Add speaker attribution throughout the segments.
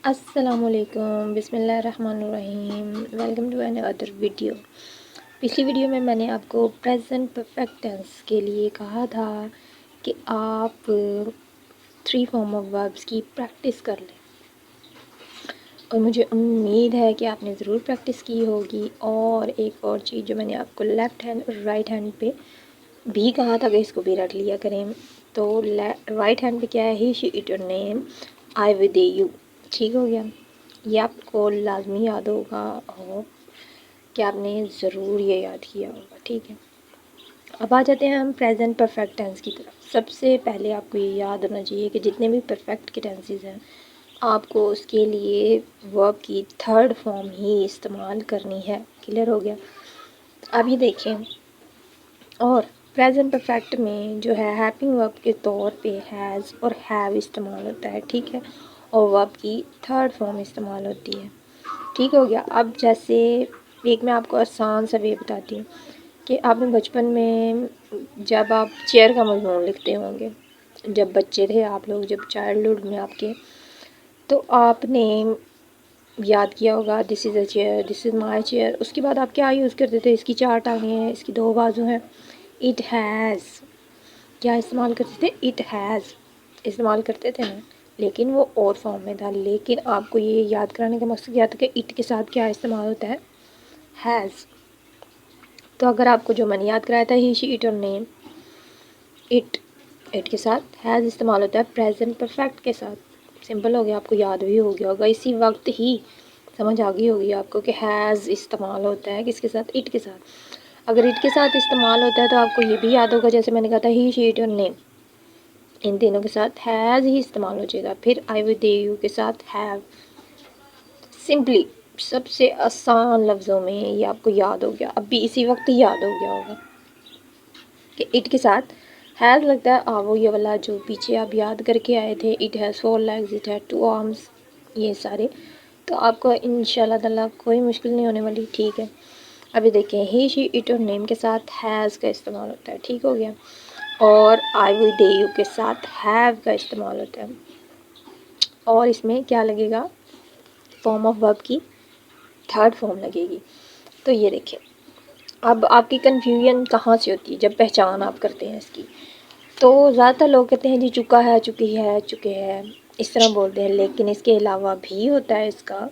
Speaker 1: अस्सलामुअलैकुम बिस्मिल्लाहिर्रहमानिर्रहीम। Welcome to another video. पिछली वीडियो में मैंने आपको प्रेजेंट परफेक्ट टेंस के लिए कहा था कि आप थ्री फॉर्म ऑफ वर्ब्स की प्रैक्टिस कर लें, और मुझे उम्मीद है कि आपने ज़रूर प्रैक्टिस की होगी। और एक और चीज़ जो मैंने आपको लेफ़्ट हैंड और राइट हैंड पे भी कहा था कि इसको भी रख लिया करें। तो राइट हैंड पे क्या है, he she it your name, I with you. ठीक हो गया, ये आपको लाजमी याद होगा और कि आपने ज़रूर ये याद किया होगा। ठीक है, अब आ जाते हैं हम प्रेजेंट परफेक्ट टेंस की तरफ। सबसे पहले आपको ये याद होना चाहिए कि जितने भी परफेक्ट के टेंसेस हैं, आपको उसके लिए वर्ब की थर्ड फॉर्म ही इस्तेमाल करनी है। क्लियर हो गया? अब ये देखें, और प्रेजेंट परफेक्ट में जो है हेल्पिंग वर्ब के तौर पे हैज़ और हैव इस्तेमाल होता है। ठीक है, और वर्ब की थर्ड फॉर्म इस्तेमाल होती है। ठीक हो गया। अब जैसे एक मैं आपको आसान सा वे बताती हूँ कि आपने बचपन में जब आप चेयर का मजमून लिखते होंगे, जब बच्चे थे आप लोग, जब चाइल्डहुड में आपके, तो आपने याद किया होगा this is a chair, this is my chair. उसके बाद आप क्या यूज़ करते थे, इसकी चार टांगें हैं, इसकी दो बाजू हैं, इट हैज़। क्या इस्तेमाल करते थे? इट हैज़ इस्तेमाल करते थे ना, लेकिन वो और फॉर्म में था। लेकिन आपको ये याद कराने का मकसद क्या था कि इट के साथ क्या इस्तेमाल होता है? हैज़। तो अगर आपको जो मैंने याद कराया था ही शी इट और नेम, इट के साथ हैज़ इस्तेमाल होता है प्रेजेंट परफेक्ट के साथ। सिंपल हो गया, आपको याद भी हो गया होगा, इसी वक्त ही समझ आ गई होगी आपको कि हैज़ इस्तेमाल होता है किसके साथ? इट के साथ। अगर इट के साथ इस्तेमाल होता है तो आपको ये भी याद होगा, जैसे मैंने कहा था ही शी इट और नेम, इन तीनों के साथ हैज़ ही इस्तेमाल हो जाएगा। फिर आई विद यू के साथ हैव। सिंपली सबसे आसान लफ्ज़ों में ये आपको याद हो गया, अब भी इसी वक्त ही याद हो गया होगा कि इट के साथ हैज़ लगता है। वो ये वाला जो पीछे आप याद करके आए थे, it has four legs, it has two arms, ये सारे तो आपको इंशाल्लाह ताला कोई मुश्किल नहीं होने वाली। ठीक है, अभी देखें, ही शी इट और नेम के साथ हैज़ का इस्तेमाल होता है। ठीक हो गया, और आई विद यू के साथ हैव का इस्तेमाल होता है। और इसमें क्या लगेगा? फॉर्म ऑफ वर्ब की थर्ड फॉर्म लगेगी। तो ये देखिए, अब आपकी कन्फ्यूजन कहाँ से होती है जब पहचान आप करते हैं इसकी। तो ज़्यादातर लोग कहते हैं जी चुका है, चुकी है, चुके हैं, इस तरह बोलते हैं। लेकिन इसके अलावा भी होता है इसका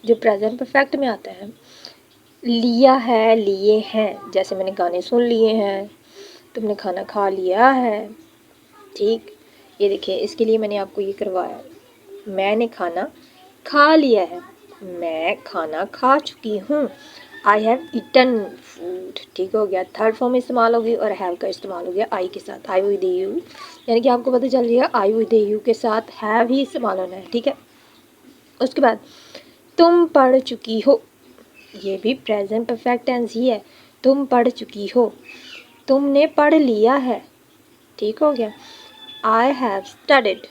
Speaker 1: जो प्रेजेंट परफेक्ट में आता है, लिया है, लिए हैं। जैसे मैंने गाने सुन लिए हैं, तुमने खाना खा लिया है। ठीक, ये देखिए, इसके लिए मैंने आपको ये करवाया, मैंने खाना खा लिया है, मैं खाना खा चुकी हूँ, आई हैव ईटन फूड। ठीक हो गया, थर्ड फॉर्म इस्तेमाल होगी और हैव का इस्तेमाल हो गया आई के साथ, आई विद यू। यानी कि आपको पता चल जाएगा आई विद यू के साथ हैव ही इस्तेमाल होना है। ठीक है, उसके बाद तुम पढ़ चुकी हो, ये भी प्रेजेंट परफेक्ट टेंस ही है। तुम पढ़ चुकी हो, तुमने पढ़ लिया है। ठीक हो गया, आई हैव स्टडीड।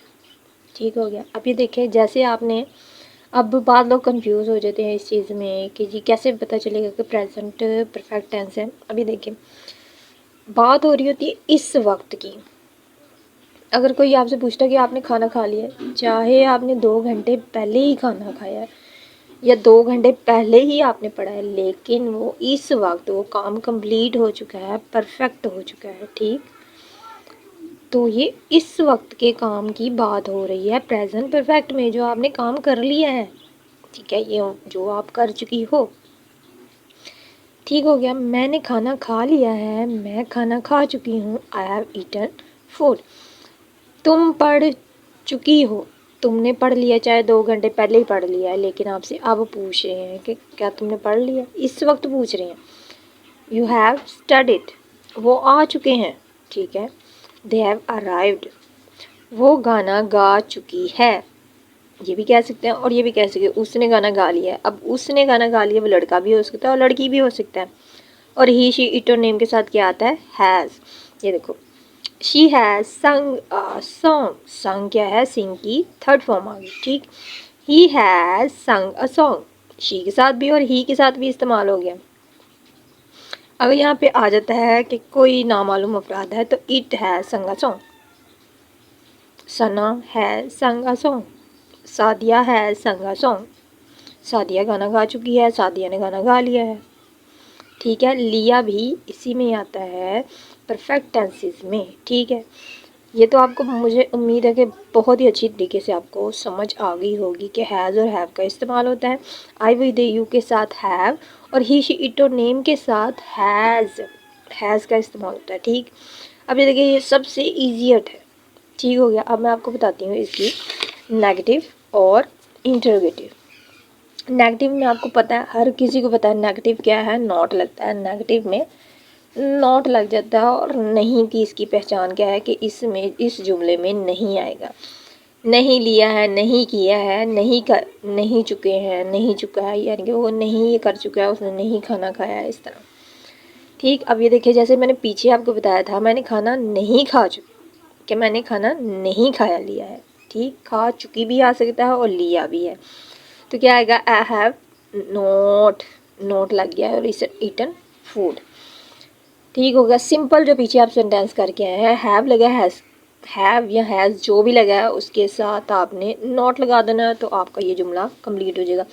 Speaker 1: ठीक हो गया। अब ये देखिए, जैसे आपने, अब बाद लोग कंफ्यूज हो जाते हैं इस चीज़ में कि जी कैसे पता चलेगा कि प्रेजेंट परफेक्ट टेंस है। अभी देखिए, बात हो रही होती है इस वक्त की। अगर कोई आपसे पूछता कि आपने खाना खा लिया, चाहे आपने 2 घंटे पहले ही खाना खाया है या 2 घंटे पहले ही आपने पढ़ा है, लेकिन वो इस वक्त वो काम कंप्लीट हो चुका है, परफेक्ट हो चुका है। ठीक, तो ये इस वक्त के काम की बात हो रही है प्रेजेंट परफेक्ट में, जो आपने काम कर लिया है। ठीक है, ये जो आप कर चुकी हो। ठीक हो गया, मैंने खाना खा लिया है, मैं खाना खा चुकी हूँ, आई हैव ईटन फूड। तुम पढ़ चुकी हो, तुमने पढ़ लिया, चाहे 2 घंटे पहले ही पढ़ लिया है, लेकिन आपसे अब पूछ रहे हैं कि क्या तुमने पढ़ लिया, इस वक्त पूछ रहे हैं। यू हैव स्टडीड, वो आ चुके हैं। ठीक है, दे हैव अराइव्ड, वो गाना गा चुकी है। ये भी कह सकते हैं और ये भी कह सकते हैं उसने गाना गा लिया है। अब उसने गाना गा लिया, वो लड़का भी हो सकता है और लड़की भी हो सकता है। और ही शी इट और नेम के साथ क्या आता है? हैज़। ये देखो, शी हैज़ संग अ सॉन्ग, संग क्या है? सिंग की थर्ड फॉर्म आ गई। ठीक, ही हैज़ संग अ सॉन्ग, शी के साथ भी और ही के साथ भी इस्तेमाल हो गया। अगर यहाँ पे आ जाता है कि कोई नामालूम अफराद है तो इट हैज़ संग अ सॉन्ग, सना है संग अ सॉन्ग, सादिया हैज़ संग अ सॉन्ग। सादिया गाना गा चुकी है, सादिया ने गाना गा लिया है। ठीक है, लिया भी इसी में आता है, परफेक्ट टेंसेस में। ठीक है, ये तो आपको, मुझे उम्मीद है कि बहुत ही अच्छी तरीके से आपको समझ आ गई होगी कि हैज़ और हैव का इस्तेमाल होता है। आई वी दे यू के साथ हैव, और ही शी इट और नेम के साथ हैज़ का इस्तेमाल होता है। ठीक, अब ये देखिए, ये सबसे ईजीएट है। ठीक हो गया। अब मैं आपको बताती हूँ इसकी नेगेटिव और इंटरोगेटिव। नेगेटिव में आपको पता है, हर किसी को पता है नेगेटिव क्या है, नॉट लगता है। नेगेटिव में नॉट लग जाता है, और नहीं की इसकी पहचान क्या है कि इसमें, इस जुमले में नहीं आएगा। नहीं लिया है, नहीं किया है, नहीं चुके हैं, नहीं चुका है, यानी कि वो नहीं ये कर चुका है, उसने नहीं खाना खाया है, इस तरह। ठीक, अब ये देखिए, जैसे मैंने पीछे आपको बताया था, मैंने खाना नहीं खा चुकी, कि मैंने खाना नहीं खाया, लिया है। ठीक, खा चुकी भी आ सकता है और लिया भी है, तो क्या आएगा, आई हैव नोट लग गया है, और इस ईटन फूड। ठीक हो गया। सिंपल जो पीछे आप सेंटेंस करके आए हैं, हैव लगा, हैव या हैज़ जो भी लगा है उसके साथ आपने नॉट लगा देना है, तो आपका ये जुमला कंप्लीट हो जाएगा।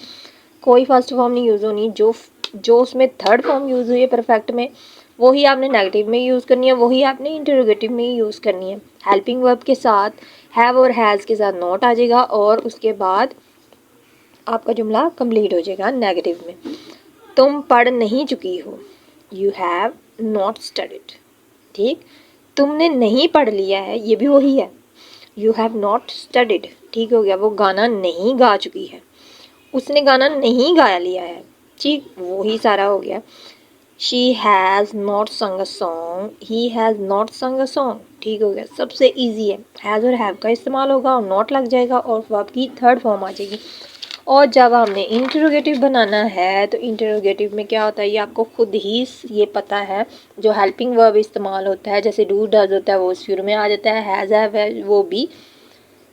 Speaker 1: कोई फर्स्ट फॉर्म नहीं यूज़ होनी, जो उसमें थर्ड फॉर्म यूज़ हुई है परफेक्ट में, वही आपने नेगेटिव में यूज़ करनी है, वही आपने इंटरोगेटिव में यूज़ करनी है। हेल्पिंग वर्ब के साथ हैव और हैज़ के साथ नॉट आ जाएगा, और उसके बाद आपका जुमला कंप्लीट हो जाएगा नेगेटिव में। तुम पढ़ नहीं चुकी हो, यू हैव नॉट स्टडीड। ठीक, तुमने नहीं पढ़ लिया है, ये भी वही है, यू हैव नॉट स्टडीड। ठीक हो गया। वो गाना नहीं गा चुकी है, उसने गाना नहीं गाया लिया है। ठीक, वही सारा हो गया। शी हैज़ नॉट संग a song, he has not संग अ सॉन्ग। ठीक हो गया, सबसे इजी है। हैज़ और हैव का इस्तेमाल होगा और नॉट लग जाएगा, और वर्ब की थर्ड फॉर्म आ जाएगी। और जब हमने इंटरोगेटिव बनाना है, तो इंटरोगेटिव में क्या होता है, ये आपको खुद ही ये पता है। जो हेल्पिंग वर्ब इस्तेमाल होता है, जैसे डू डज होता है, वो शुरू में आ जाता है। हैज़ हैव वो भी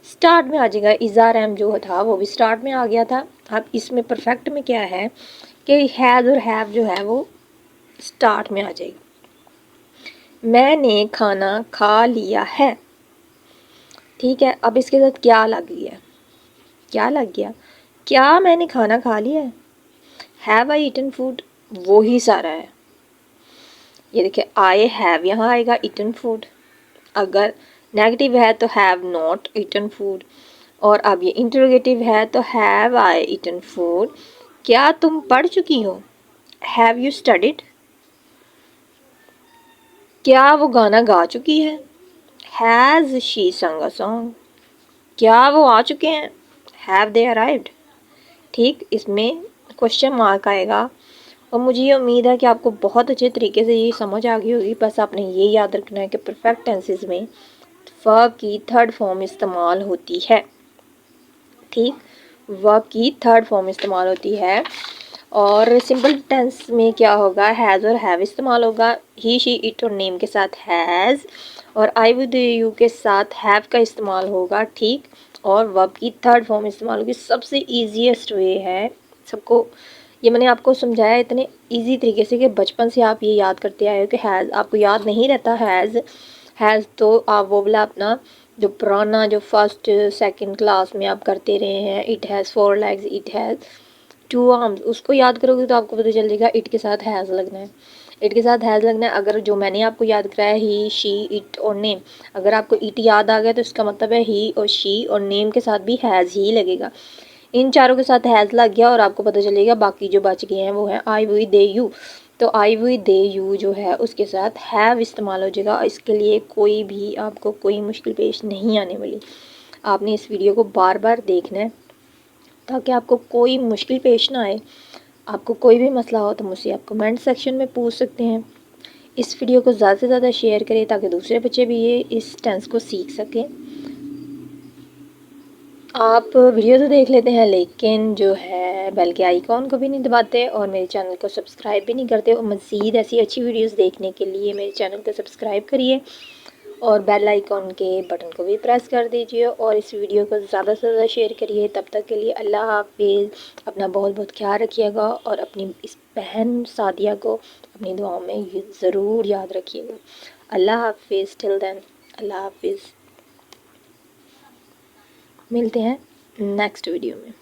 Speaker 1: स्टार्ट में आ जाएगा। इज़ार एम जो था वो भी स्टार्ट में आ गया था। अब इसमें परफेक्ट में क्या है कि हैज़ और हैव जो है वो स्टार्ट में आ जाएगी। मैंने खाना खा लिया है। ठीक है, अब इसके साथ क्या लग गया, क्या लग गया, क्या मैंने खाना खा लिया है, हैव आई ईटन फूड, वो ही सारा है। ये देखिए, आई हैव यहाँ आएगा, ईटन फूड। अगर नेगेटिव है तो हैव नॉट ईटन फूड, और अब ये इंटरोगेटिव है तो हैव आई ईटन फूड। क्या तुम पढ़ चुकी हो, हैव यू स्टडीड। क्या वो गाना गा चुकी है, हैज़ शी संग अ सॉन्ग। क्या वो आ चुके हैं, हैव दे अराइव्ड। ठीक, इसमें क्वेश्चन मार्क आएगा। और मुझे ये उम्मीद है कि आपको बहुत अच्छे तरीके से ये समझ आ गई होगी। बस आपने ये याद रखना है कि परफेक्ट टेंसेस में वर्ब की थर्ड फॉर्म इस्तेमाल होती है। ठीक, वर्ब की थर्ड फॉर्म इस्तेमाल होती है। और सिंपल टेंस में क्या होगा, हैज़ और हैव इस्तेमाल होगा। ही शी इट और नेम के साथ हैज़, और आई विद यू के साथ हैव का इस्तेमाल होगा। ठीक, और वर्ब की थर्ड फॉर्म इस्तेमाल होगी। सबसे ईजीएस्ट वे है सबको, ये मैंने आपको समझाया इतने इजी तरीके से कि बचपन से आप ये याद करते आए हो कि हैज़ आपको याद नहीं रहता। हैज़ तो आप वो वाला अपना जो पुराना, जो फर्स्ट सेकंड क्लास में आप करते रहे हैं, it has 4 legs, it has 2 arms, उसको याद करोगे तो आपको पता चल जाएगा इट के साथ हैज़ लगना है, इट के साथ हैज़ लगना है। अगर जो मैंने आपको याद कराया ही, शी, इट और नेम, अगर आपको इट याद आ गया तो इसका मतलब है ही और शी और नेम के साथ भी हैज़ ही लगेगा। इन चारों के साथ हैज़ लग गया, और आपको पता चलेगा बाकी जो बच गए हैं वो है आई वी दे यू। तो आई वी दे यू जो है उसके साथ हैव इस्तेमाल हो जाएगा। इसके लिए कोई भी आपको कोई मुश्किल पेश नहीं आने वाली। आपने इस वीडियो को बार बार देखना है ताकि आपको कोई मुश्किल पेश ना आए। आपको कोई भी मसला हो तो मुझसे आप कमेंट सेक्शन में पूछ सकते हैं। इस वीडियो को ज़्यादा से ज़्यादा शेयर करें ताकि दूसरे बच्चे भी ये इस टेंस को सीख सकें। आप वीडियो तो देख लेते हैं लेकिन जो है बेल के आइकॉन को भी नहीं दबाते, और मेरे चैनल को सब्सक्राइब भी नहीं करते। और मज़ीद ऐसी अच्छी वीडियोस देखने के लिए मेरे चैनल को सब्सक्राइब करिए, और बेल आइकॉन के बटन को भी प्रेस कर दीजिए, और इस वीडियो को ज़्यादा से ज़्यादा शेयर करिए। तब तक के लिए अल्लाह हाफिज़। अपना बहुत बहुत ख्याल रखिएगा, और अपनी इस बहन सादिया को अपनी दुआओं में ज़रूर याद रखिएगा। अल्लाह हाफिज़। टिल देन, अल्लाह हाफिज़। मिलते हैं नेक्स्ट वीडियो में।